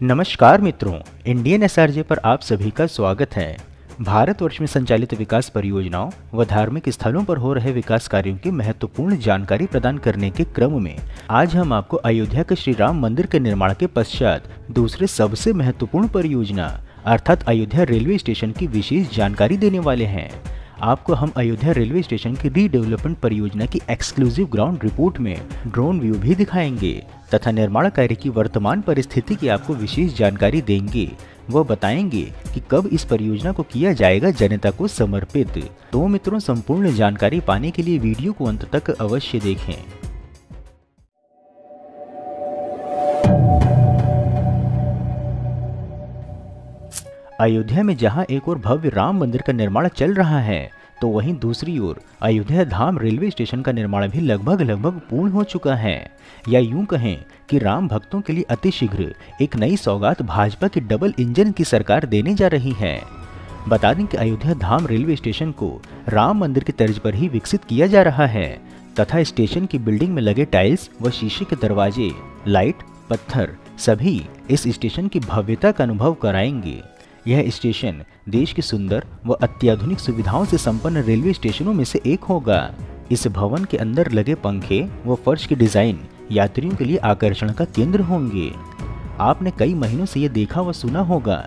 नमस्कार मित्रों, Indian SRJ पर आप सभी का स्वागत है। भारतवर्ष में संचालित विकास परियोजनाओं व धार्मिक स्थलों पर हो रहे विकास कार्यों की महत्वपूर्ण जानकारी प्रदान करने के क्रम में आज हम आपको अयोध्या के श्री राम मंदिर के निर्माण के पश्चात दूसरे सबसे महत्वपूर्ण परियोजना अर्थात अयोध्या रेलवे स्टेशन की विशेष जानकारी देने वाले हैं। आपको हम अयोध्या रेलवे स्टेशन की रीडेवलपमेंट परियोजना की एक्सक्लूसिव ग्राउंड रिपोर्ट में ड्रोन व्यू भी दिखाएंगे तथा निर्माण कार्य की वर्तमान परिस्थिति की आपको विशेष जानकारी देंगे। वह बताएंगे कि कब इस परियोजना को किया जाएगा जनता को समर्पित। तो मित्रों, संपूर्ण जानकारी पाने के लिए वीडियो को अंत तक अवश्य देखें। अयोध्या में जहां एक ओर भव्य राम मंदिर का निर्माण चल रहा है, तो वहीं दूसरी ओर अयोध्या धाम रेलवे स्टेशन का निर्माण भी लगभग पूर्ण हो चुका है। या यूं कहें कि राम भक्तों के लिए अतिशीघ्र एक नई सौगात भाजपा की डबल इंजन की सरकार देने जा रही है। बता दें कि अयोध्या धाम रेलवे स्टेशन को राम मंदिर की तर्ज पर ही विकसित किया जा रहा है तथा स्टेशन की बिल्डिंग में लगे टाइल्स व शीशे के दरवाजे, लाइट, पत्थर सभी इस स्टेशन की भव्यता का अनुभव कराएंगे। यह स्टेशन देश के सुंदर व अत्याधुनिक सुविधाओं से संपन्न रेलवे स्टेशनों में से एक होगा। इस भवन के अंदर लगे पंखे व फर्श के डिजाइन यात्रियों के लिए आकर्षण का केंद्र होंगे। आपने कई महीनों से यह देखा व सुना होगा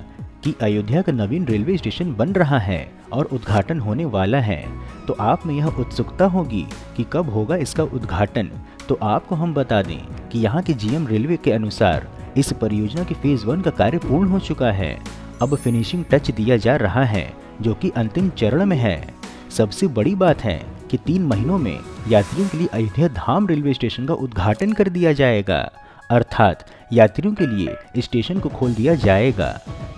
कि अयोध्या का नवीन रेलवे स्टेशन बन रहा है और उद्घाटन होने वाला है, तो आप में यह उत्सुकता होगी कि कब होगा इसका उद्घाटन। तो आपको हम बता दें कि यहाँ के जीएम रेलवे के अनुसार इस परियोजना के फेज 1 का कार्य पूर्ण हो चुका है। अब फिनिशिंग टच दिया जा रहा है, जो कि अंतिम चरण में है। सबसे बड़ी बात है कि 3 महीनों में यात्रियों के लिए अयोध्या धाम रेलवे स्टेशन का उद्घाटन कर दिया जाएगा, अर्थात यात्रियों के लिए स्टेशन को खोल दिया जाएगा।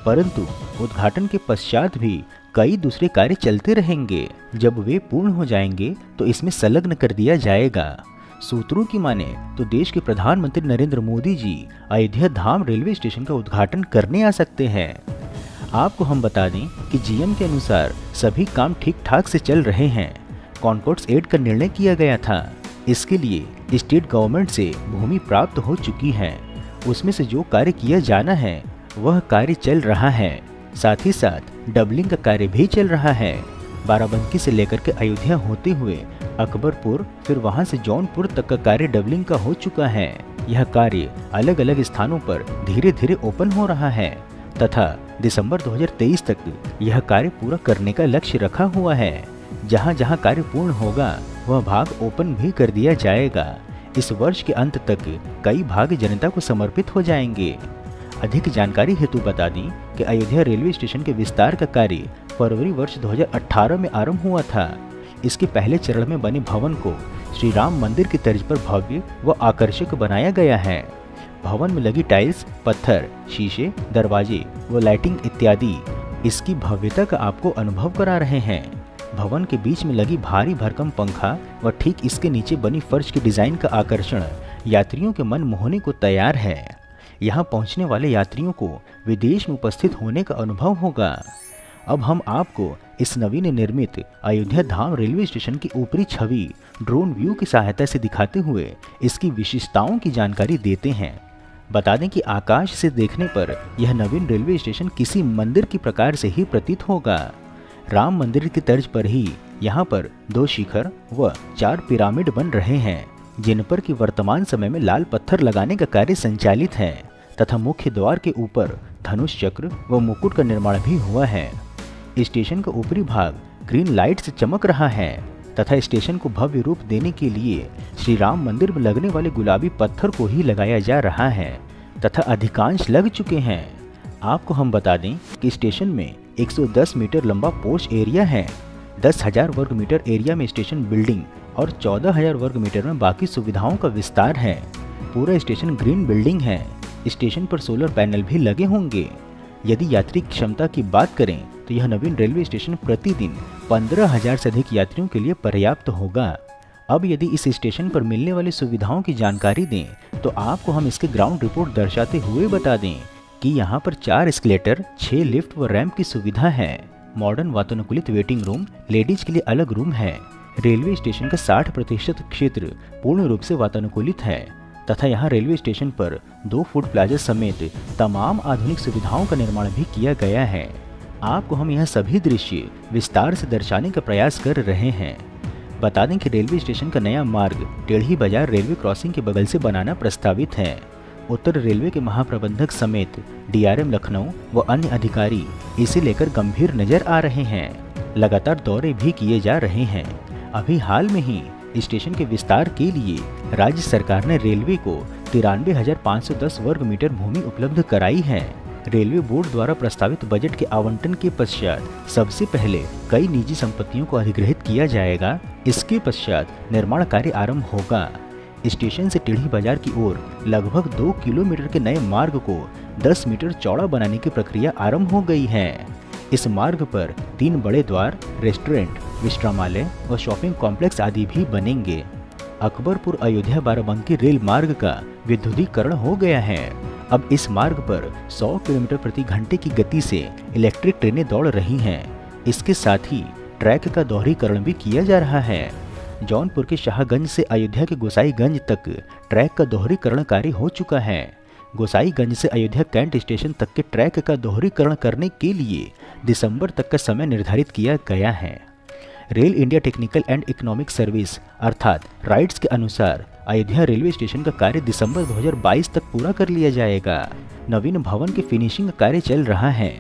परंतु उद्घाटन के पश्चात भी कई दूसरे कार्य चलते रहेंगे। जब वे पूर्ण हो जाएंगे तो इसमें संलग्न कर दिया जाएगा। सूत्रों की माने तो देश के प्रधानमंत्री नरेंद्र मोदी जी अयोध्या धाम रेलवे स्टेशन का उद्घाटन करने आ सकते हैं। आपको हम बता दें कि जीएम के अनुसार सभी काम ठीक ठाक से चल रहे हैं। कॉन्कोर्स 8 का निर्णय किया गया था। इसके लिए स्टेट गवर्नमेंट से भूमि प्राप्त हो चुकी है। उसमें से जो कार्य किया जाना है वह कार्य चल रहा है। साथ ही साथ डबलिंग का कार्य भी चल रहा है। बाराबंकी से लेकर के अयोध्या होते हुए अकबरपुर, फिर वहां से जौनपुर तक का कार्य डबलिंग का हो चुका है। यह कार्य अलग अलग स्थानों पर धीरे धीरे ओपन हो रहा है तथा दिसंबर 2023 तक यह कार्य पूरा करने का लक्ष्य रखा हुआ है। जहां जहां कार्य पूर्ण होगा वह भाग ओपन भी कर दिया जाएगा। इस वर्ष के अंत तक कई भाग जनता को समर्पित हो जाएंगे। अधिक जानकारी हेतु बता दें कि अयोध्या रेलवे स्टेशन के विस्तार का कार्य फरवरी वर्ष 2018 में आरंभ हुआ था। इसके पहले चरण में बने भवन को श्री राम मंदिर की तर्ज पर भव्य व आकर्षक बनाया गया है। भवन में लगी टाइल्स, पत्थर, शीशे, दरवाजे व लाइटिंग इत्यादि इसकी भव्यता का आपको अनुभव करा रहे हैं। भवन के बीच में लगी भारी भरकम पंखा व ठीक इसके नीचे बनी फर्श के डिजाइन का आकर्षण यात्रियों के मन मोहने को तैयार है। यहाँ पहुँचने वाले यात्रियों को विदेश में उपस्थित होने का अनुभव होगा। अब हम आपको इस नवीन निर्मित अयोध्या धाम रेलवे स्टेशन की ऊपरी छवि ड्रोन व्यू की सहायता से दिखाते हुए इसकी विशेषताओं की जानकारी देते हैं। बता दें कि आकाश से देखने पर यह नवीन रेलवे स्टेशन किसी मंदिर की प्रकार से ही प्रतीत होगा। राम मंदिर की तर्ज पर ही यहाँ पर 2 शिखर व 4 पिरामिड बन रहे हैं, जिन पर कि वर्तमान समय में लाल पत्थर लगाने का कार्य संचालित है तथा मुख्य द्वार के ऊपर धनुष चक्र व मुकुट का निर्माण भी हुआ है। स्टेशन का ऊपरी भाग ग्रीन लाइट से चमक रहा है तथा स्टेशन को भव्य रूप देने के लिए श्री राम मंदिर में लगने वाले गुलाबी पत्थर को ही लगाया जा रहा है तथा अधिकांश लग चुके हैं। आपको हम बता दें कि स्टेशन में 110 मीटर लंबा पोर्च एरिया है। 10,000 वर्ग मीटर एरिया में स्टेशन बिल्डिंग और 14,000 वर्ग मीटर में बाकी सुविधाओं का विस्तार है। पूरा स्टेशन ग्रीन बिल्डिंग है। स्टेशन पर सोलर पैनल भी लगे होंगे। यदि यात्री क्षमता की बात करें तो यह नवीन रेलवे स्टेशन प्रतिदिन 15,000 से अधिक यात्रियों के लिए पर्याप्त होगा। अब यदि इस स्टेशन पर मिलने वाली सुविधाओं की जानकारी दें तो आपको हम इसके ग्राउंड रिपोर्ट दर्शाते हुए बता दें कि यहाँ पर 4 एस्केलेटर, 6 लिफ्ट व रैंप की सुविधा है। मॉडर्न वातानुकूलित वेटिंग रूम, लेडीज के लिए अलग रूम है। रेलवे स्टेशन का 60% क्षेत्र पूर्ण रूप से वातानुकूलित है तथा यहाँ रेलवे स्टेशन पर 2 फूड प्लाजा समेत तमाम आधुनिक सुविधाओं का निर्माण भी किया गया है। आपको हम यह सभी दृश्य विस्तार से दर्शाने का प्रयास कर रहे हैं। बता दें कि रेलवे स्टेशन का नया मार्ग टेढ़ी बाजार रेलवे क्रॉसिंग के बगल से बनाना प्रस्तावित है। उत्तर रेलवे के महाप्रबंधक समेत DRM लखनऊ व अन्य अधिकारी इसे लेकर गंभीर नजर आ रहे हैं। लगातार दौरे भी किए जा रहे हैं। अभी हाल में ही स्टेशन के विस्तार के लिए राज्य सरकार ने रेलवे को 93,510 वर्ग मीटर भूमि उपलब्ध कराई है। रेलवे बोर्ड द्वारा प्रस्तावित बजट के आवंटन के पश्चात सबसे पहले कई निजी संपत्तियों को अधिग्रहित किया जाएगा। इसके पश्चात निर्माण कार्य आरंभ होगा। स्टेशन से टेढ़ी बाजार की ओर लगभग 2 किलोमीटर के नए मार्ग को 10 मीटर चौड़ा बनाने की प्रक्रिया आरंभ हो गई है। इस मार्ग पर 3 बड़े द्वार, रेस्टोरेंट, विश्रामालय और शॉपिंग कॉम्प्लेक्स आदि भी बनेंगे। अकबरपुर अयोध्या बाराबंकी रेल मार्ग का विद्युतीकरण हो गया है। अब इस मार्ग पर 100 किलोमीटर प्रति घंटे की गति से इलेक्ट्रिक ट्रेनें दौड़ रही हैं। इसके साथ ही ट्रैक का दोहरीकरण भी किया जा रहा है। जौनपुर के शाहगंज से अयोध्या के गोसाईगंज तक ट्रैक का दोहरीकरण कार्य हो चुका है। गोसाईगंज से अयोध्या कैंट स्टेशन तक के ट्रैक का दोहरीकरण करने के लिए दिसंबर तक का समय निर्धारित किया गया है। Rail India technical and economic service अर्थात राइट्स के अनुसार अयोध्या रेलवे स्टेशन का कार्य दिसंबर 2022 तक पूरा कर लिया जाएगा। नवीन भवन के फिनिशिंग का कार्य चल रहा है।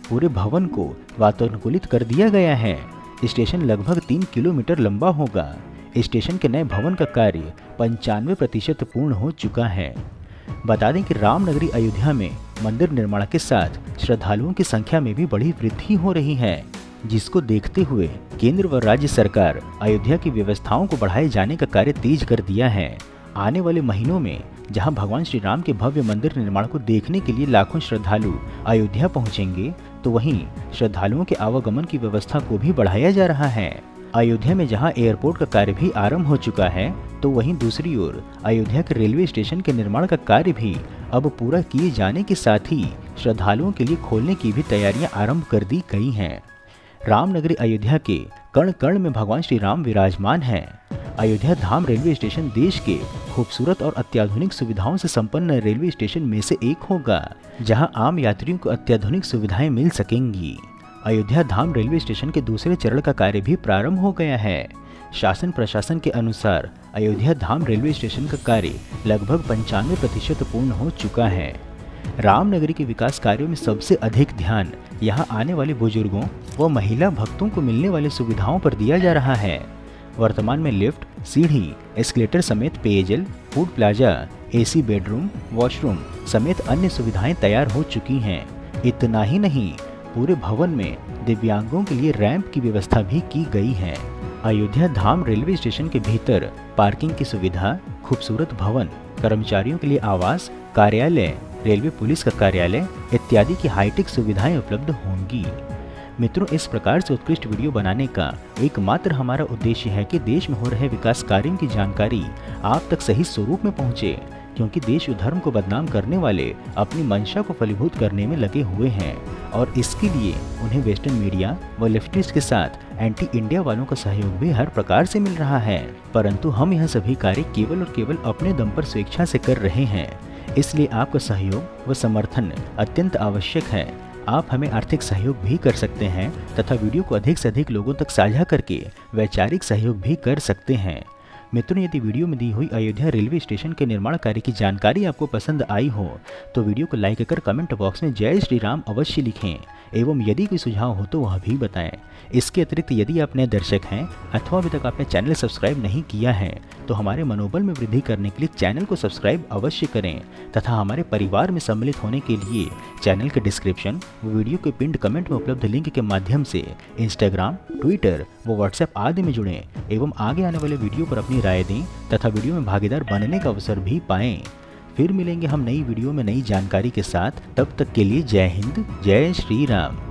पूरे भवन को वातानुकूलित कर दिया गया है। स्टेशन लगभग 3 किलोमीटर लंबा होगा। स्टेशन के नए भवन का कार्य 95% पूर्ण हो चुका है। बता दें कि रामनगरी अयोध्या में मंदिर निर्माण के साथ श्रद्धालुओं की संख्या में भी बड़ी वृद्धि हो रही है, जिसको देखते हुए केंद्र व राज्य सरकार अयोध्या की व्यवस्थाओं को बढ़ाए जाने का कार्य तेज कर दिया है। आने वाले महीनों में जहां भगवान श्री राम के भव्य मंदिर निर्माण को देखने के लिए लाखों श्रद्धालु अयोध्या पहुंचेंगे, तो वहीं श्रद्धालुओं के आवागमन की व्यवस्था को भी बढ़ाया जा रहा है। अयोध्या में जहां एयरपोर्ट का कार्य भी आरंभ हो चुका है, तो वहीं दूसरी ओर अयोध्या के रेलवे स्टेशन के निर्माण का कार्य भी अब पूरा किए जाने के साथ ही श्रद्धालुओं के लिए खोलने की भी तैयारियां आरंभ कर दी गई हैं। रामनगरी अयोध्या के कण कण में भगवान श्री राम विराजमान हैं। अयोध्या धाम रेलवे स्टेशन देश के खूबसूरत और अत्याधुनिक सुविधाओं से संपन्न रेलवे स्टेशन में से एक होगा, जहां आम यात्रियों को अत्याधुनिक सुविधाएं मिल सकेंगी। अयोध्या धाम रेलवे स्टेशन के दूसरे चरण का कार्य भी प्रारंभ हो गया है। शासन प्रशासन के अनुसार अयोध्या धाम रेलवे स्टेशन का कार्य लगभग 95% पूर्ण हो चुका है। रामनगरी के विकास कार्यों में सबसे अधिक ध्यान यहां आने वाले बुजुर्गों व महिला भक्तों को मिलने वाली सुविधाओं पर दिया जा रहा है। वर्तमान में लिफ्ट, सीढ़ी, एस्केलेटर समेत पेयजल, food plaza, AC bedroom, washroom समेत अन्य सुविधाएं तैयार हो चुकी हैं। इतना ही नहीं, पूरे भवन में दिव्यांगों के लिए रैंप की व्यवस्था भी की गई है। अयोध्या धाम रेलवे स्टेशन के भीतर पार्किंग की सुविधा, खूबसूरत भवन, कर्मचारियों के लिए आवास, कार्यालय, रेलवे पुलिस का कार्यालय इत्यादि की हाईटेक सुविधाएं उपलब्ध होंगी। मित्रों, इस प्रकार से उत्कृष्ट वीडियो बनाने का एकमात्र हमारा उद्देश्य है कि देश में हो रहे विकास कार्यों की जानकारी आप तक सही स्वरूप में पहुंचे, क्योंकि देश व धर्म को बदनाम करने वाले अपनी मंशा को फलीभूत करने में लगे हुए हैं और इसके लिए उन्हें वेस्टर्न मीडिया व लेफ्टिस्ट के साथ एंटी इंडिया वालों का सहयोग भी हर प्रकार से मिल रहा है। परंतु हम यह सभी कार्य केवल और केवल अपने दम पर स्वेच्छा से कर रहे हैं, इसलिए आपका सहयोग व समर्थन अत्यंत आवश्यक है। आप हमें आर्थिक सहयोग भी कर सकते हैं तथा वीडियो को अधिक से अधिक लोगों तक साझा करके वैचारिक सहयोग भी कर सकते हैं। मित्रों, यदि वीडियो में दी हुई अयोध्या रेलवे स्टेशन के निर्माण कार्य की जानकारी आपको पसंद आई हो तो वीडियो को लाइक कर कमेंट बॉक्स में जय श्री राम अवश्य लिखें एवं यदि कोई सुझाव हो तो वह भी बताएं। इसके अतिरिक्त यदि आप नए दर्शक हैं अथवा अभी तक आपने चैनल सब्सक्राइब नहीं किया है तो हमारे मनोबल में वृद्धि करने के लिए चैनल को सब्सक्राइब अवश्य करें तथा हमारे परिवार में सम्मिलित होने के लिए चैनल के डिस्क्रिप्शन व वीडियो के पिंड कमेंट में उपलब्ध लिंक के माध्यम से इंस्टाग्राम, ट्विटर व व्हाट्सएप आदि में जुड़ें एवं आगे आने वाले वीडियो पर अपनी राय दें तथा वीडियो में भागीदार बनने का अवसर भी पाएं। फिर मिलेंगे हम नई वीडियो में नई जानकारी के साथ। तब तक के लिए जय हिंद, जय श्री राम।